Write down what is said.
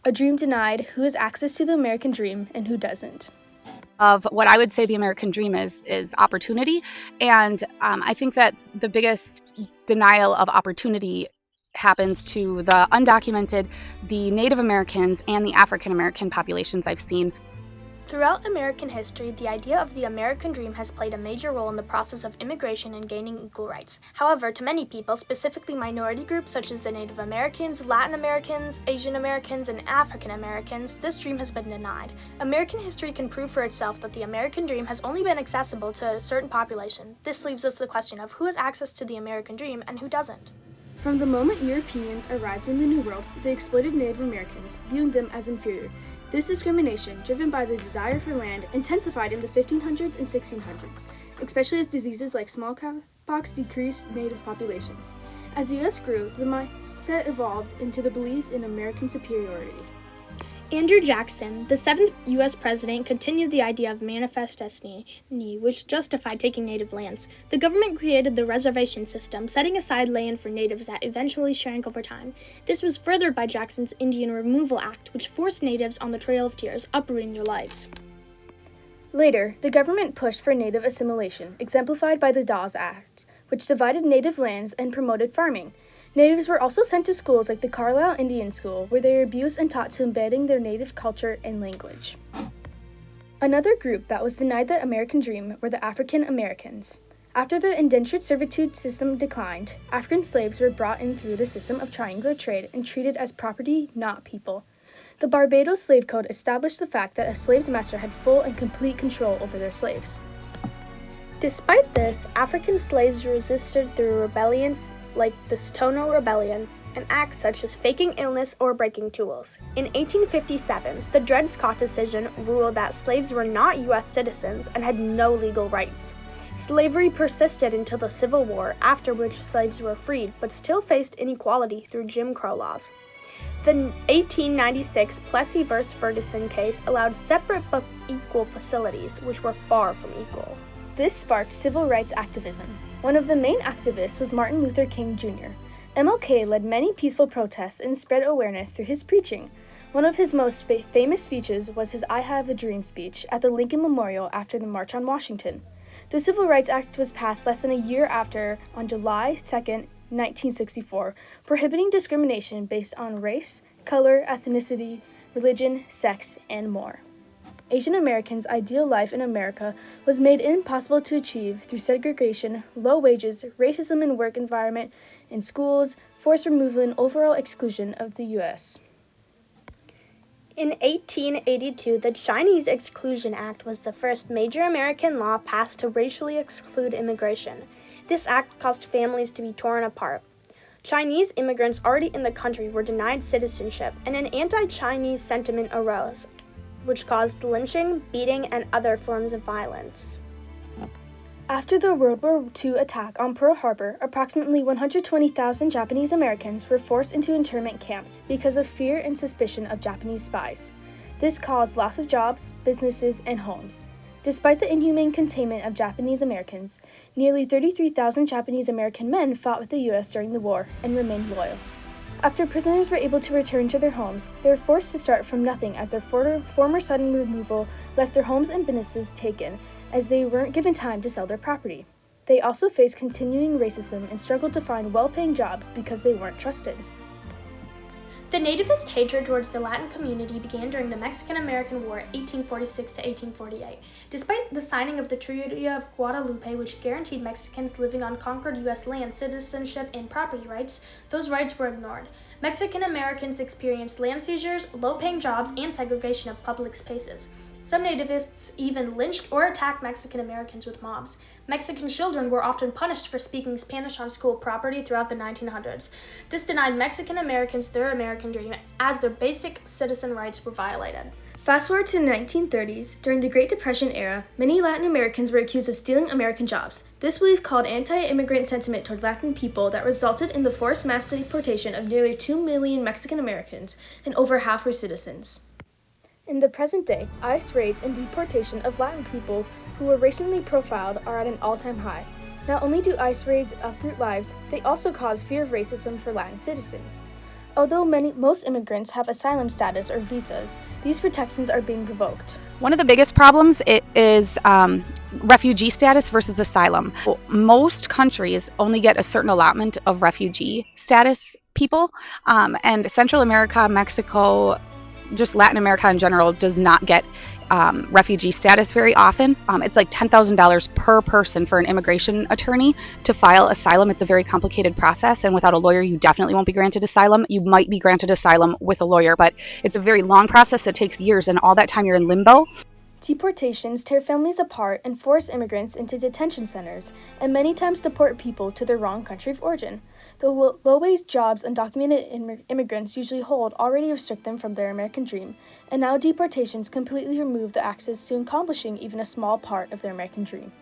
A dream denied, who has access to the American dream and who doesn't? Of what I would say the American dream is opportunity. And I think that the biggest denial of opportunity happens to the undocumented, the Native Americans, and the African American populations I've seen. Throughout American history, the idea of the American dream has played a major role in the process of immigration and gaining equal rights. However, to many people, specifically minority groups such as the Native Americans, Latin Americans, Asian Americans, and African Americans, this dream has been denied. American history can prove for itself that the American dream has only been accessible to a certain population. This leaves us the question of who has access to the American dream and who doesn't. From the moment Europeans arrived in the New World, they exploited Native Americans, viewing them as inferior. This discrimination, driven by the desire for land, intensified in the 1500s and 1600s, especially as diseases like smallpox decreased Native populations. As the U.S. grew, the mindset evolved into the belief in American superiority. Andrew Jackson, the 7th U.S. president, continued the idea of manifest destiny, which justified taking native lands. The government created the reservation system, setting aside land for natives that eventually shrank over time. This was furthered by Jackson's Indian Removal Act, which forced natives on the Trail of Tears, uprooting their lives. Later, the government pushed for native assimilation, exemplified by the Dawes Act, which divided native lands and promoted farming. Natives were also sent to schools like the Carlisle Indian School, where they were abused and taught to embedding their native culture and language. Another group that was denied the American dream were the African Americans. After the indentured servitude system declined, African slaves were brought in through the system of triangular trade and treated as property, not people. The Barbados Slave Code established the fact that a slave's master had full and complete control over their slaves. Despite this, African slaves resisted through rebellions like the Stono Rebellion and acts such as faking illness or breaking tools. In 1857, the Dred Scott decision ruled that slaves were not U.S. citizens and had no legal rights. Slavery persisted until the Civil War, after which slaves were freed, but still faced inequality through Jim Crow laws. The 1896 Plessy v. Ferguson case allowed separate but equal facilities, which were far from equal. This sparked civil rights activism. One of the main activists was Martin Luther King Jr. MLK led many peaceful protests and spread awareness through his preaching. One of his most famous speeches was his I Have a Dream speech at the Lincoln Memorial after the March on Washington. The Civil Rights Act was passed less than a year after, on July 2, 1964, prohibiting discrimination based on race, color, ethnicity, religion, sex, and more. Asian Americans' ideal life in America was made impossible to achieve through segregation, low wages, racism in work environment, in schools, forced removal, and overall exclusion of the U.S. In 1882, the Chinese Exclusion Act was the first major American law passed to racially exclude immigration. This act caused families to be torn apart. Chinese immigrants already in the country were denied citizenship, and an anti-Chinese sentiment arose, which caused lynching, beating, and other forms of violence. After the World War II attack on Pearl Harbor, approximately 120,000 Japanese Americans were forced into internment camps because of fear and suspicion of Japanese spies. This caused loss of jobs, businesses, and homes. Despite the inhumane containment of Japanese Americans, nearly 33,000 Japanese American men fought with the U.S. during the war and remained loyal. After prisoners were able to return to their homes, they were forced to start from nothing as their former sudden removal left their homes and businesses taken, as they weren't given time to sell their property. They also faced continuing racism and struggled to find well-paying jobs because they weren't trusted. The nativist hatred towards the Latin community began during the Mexican-American War, 1846 to 1848. Despite the signing of the Treaty of Guadalupe, which guaranteed Mexicans living on conquered U.S. land citizenship and property rights, those rights were ignored. Mexican Americans experienced land seizures, low-paying jobs, and segregation of public spaces. Some nativists even lynched or attacked Mexican Americans with mobs. Mexican children were often punished for speaking Spanish on school property throughout the 1900s. This denied Mexican Americans their American dream, as their basic citizen rights were violated. Fast forward to the 1930s, during the Great Depression era, many Latin Americans were accused of stealing American jobs. This belief called anti-immigrant sentiment toward Latin people that resulted in the forced mass deportation of nearly 2 million Mexican Americans, and over half were citizens. In the present day, ICE raids and deportation of Latin people who were racially profiled are at an all-time high. Not only do ICE raids uproot lives, they also cause fear of racism for Latin citizens. Although most immigrants have asylum status or visas, these protections are being revoked. One of the biggest problems is refugee status versus asylum. Most countries only get a certain allotment of refugee status people, and Central America, Mexico, just Latin America in general does not get refugee status very often. It's like $10,000 per person for an immigration attorney to file asylum. It's a very complicated process, and without a lawyer, you definitely won't be granted asylum. You might be granted asylum with a lawyer, but it's a very long process that takes years, and all that time you're in limbo. Deportations tear families apart and force immigrants into detention centers, and many times deport people to their wrong country of origin. The low-wage jobs undocumented immigrants usually hold already restrict them from their American dream, and now deportations completely remove the access to accomplishing even a small part of their American dream.